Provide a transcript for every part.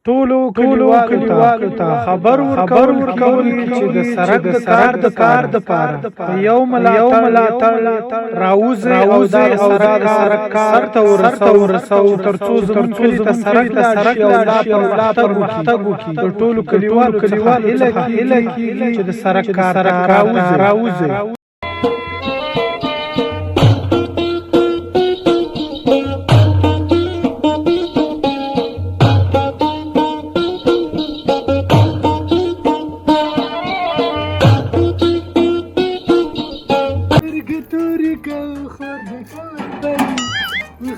ټولو کلیوالو ته خبر ورکول چې د سړک د کار د پاره یو ملاتړ راوځي او دا سړک کار ته ورسو ترڅو زموږ کلی ته سړک لا پرمختګ وکړي. د ټولو کلیوالو هیله کېږي چې د سړک کار راوځي.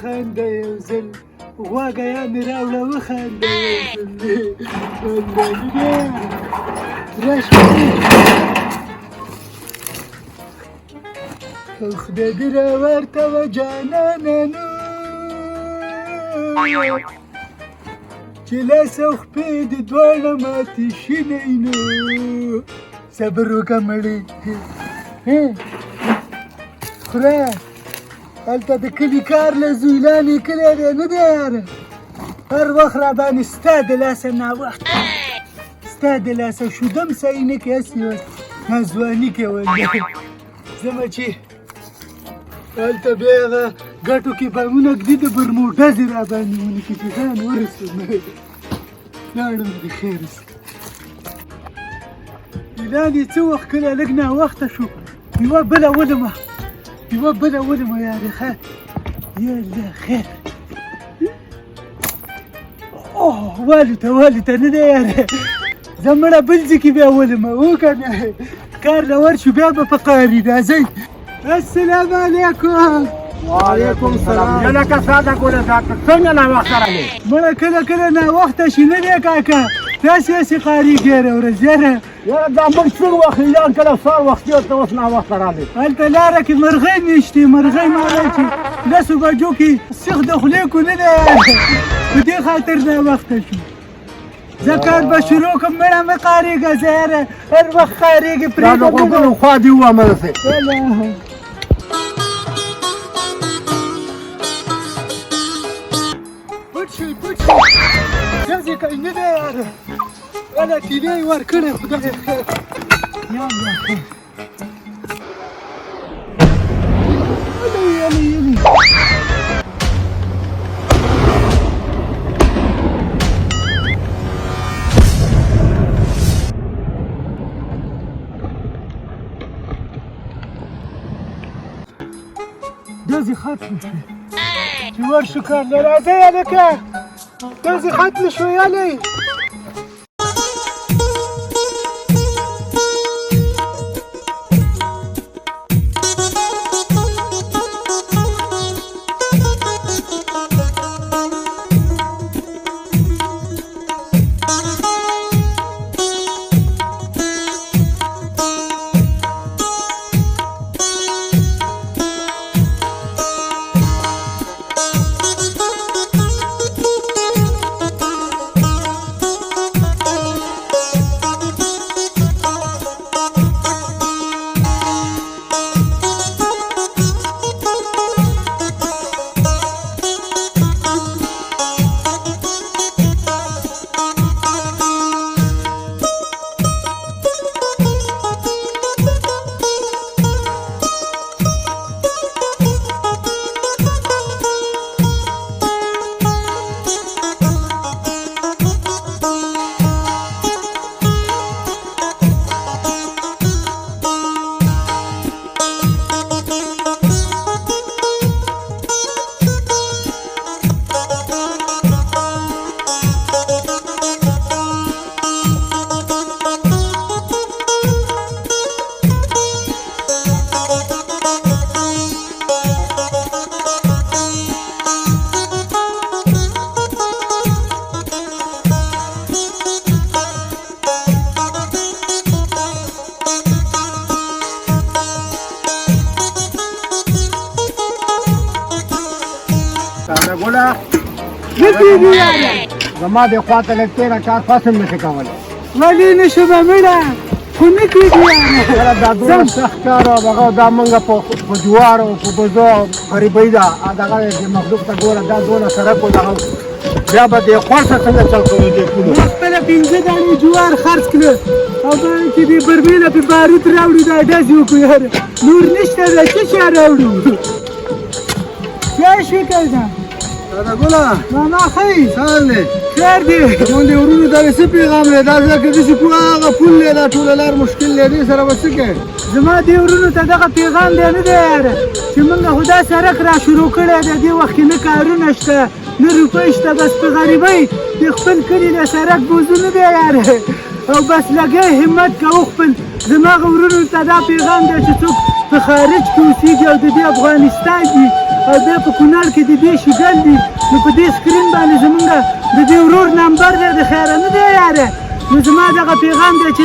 وخانده یو ځل غواګیا مې راوړه وخانده یو ځل خدای دې راورته وه جانانه نو چې لاس او خپې دې دواړه ماتې شوی نو صبر وکړه مړې خوره هلته د کلي کار له زویلانې کلی دی نه دی یاره هر وخت راباندې ستا د لاسه ناوخته ستا د لاسه شودم صحیح نه کې هسې ناځواني کې ولې ځمه چې هلته بیا هغه ګټو کې بمونه ږدي د برموډزې راباندې ونکړي چې ځان ورسوم لاړم د خیر لاندې څه وخت کله لږ ناوخته شو یوه بله ولمه یاره خیر یاله خیر اوه والوته نه دی یاره زه مړه بل ځای کې بیا ولمه وکنه کار له ورشو بیا به په قاري راځئ السلام علیکم وعلیکم السلام لکه ساده ګوره ډاکټر څنګه ناوخته راغلی مړه کله ناوخته شي نه دی کاکا داسې قاري ګیره ورځ یاره یاره دا موږ څنګه وخت ایران کله سهار وختي ورته اوس ناوخته راغلی هلته لاره کې مرغۍ میشتې مرغۍ مالی چې لسو بجو کې سیخ د خولې کو نه دی په دې خاطر ناوخته شو زه کار به شروع کړم مړه مه قارېږه زه یاره هر وخت قارېږې دا د غوږونو خوا دې ووامه دسې پټ شئ ډزې کوي نه دی یاره والا تیلی یې ورکړی خدای خیر یا الله خیر یلی ډزې ختم شوې چې ورشو کار له راځئ هلکه ډزې ختم شوې یلی ګوله یاره زما دې خوا ته لږ تېره 4 فصل نشي کولی ولې نشم مړه خو نه کېږي یاره. یاره دا دونه سخت کار او دغه دا موږ په جوارو په بزو غریبۍ ده دغه دې مخلوق ته ګوره دا دونه سړک و دغه بیا به دې خوړ سره څنګه چل کوو دې کلو ما خپله 5 دانې جوار خرڅ کړه او باندې چې دې برمېله پې بارود راوړو دا ډز یې وکړو یاره نور نشته ده څه شی راوړو بیا شي که ده دادا ګله ماما ښه یې حال دی خیر دی زمونږ د ورونو ته څه پیغام دی دا ځکه داسې کوم هغه پل دی دا ټوله لار مشکل دی دې سره به څه کوې زما دې ورونو ته دغه پیغام دی نه دی یاره چې موږ خو دا سړک را شروع کړی دی دې وخت کې نه کارونه شته نه روپۍ شته بس په غریبۍ د خپل کلي د سړک بوزو نه دی یاره او بس لږی همت کوو خپل زما ورونو ته دا پیغام دی چې څوک په خارج کې اوسېږي او د دې افغانستان دي او بیا په کونړ کې د دې شګل دي نو په دې سکرین باندې زمونږ د دې ورور نمبر دی د خیره نه دی یاره نو زما دغه پیغام دی چې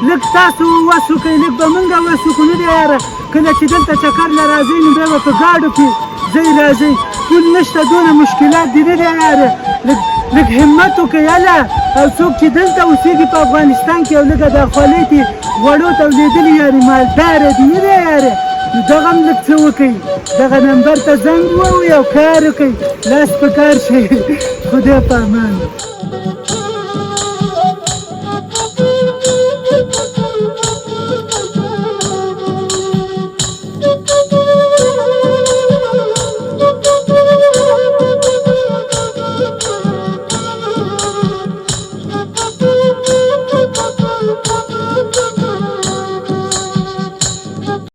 لږ تاسو وس وکئ لږ به موږ وس وکړو نه دی یاره کله چې دلته چکر له راځئ نو بیا به په ګاډو کې ځئ راځئ پول نشته دونه مشکلات دي نه دی یاره لږ همت وکئ یله او څوک چې دلته اوسېږي په افغانستان کې او لږه دا خولۍ دي غوړو تولیدلي یارې مالداره دي نه دی یاره نو دغه هم لږ څه وکئ دغه نمبر ته زنګ ووهئ او کار وکئ لاس په کار شئ خدای په امان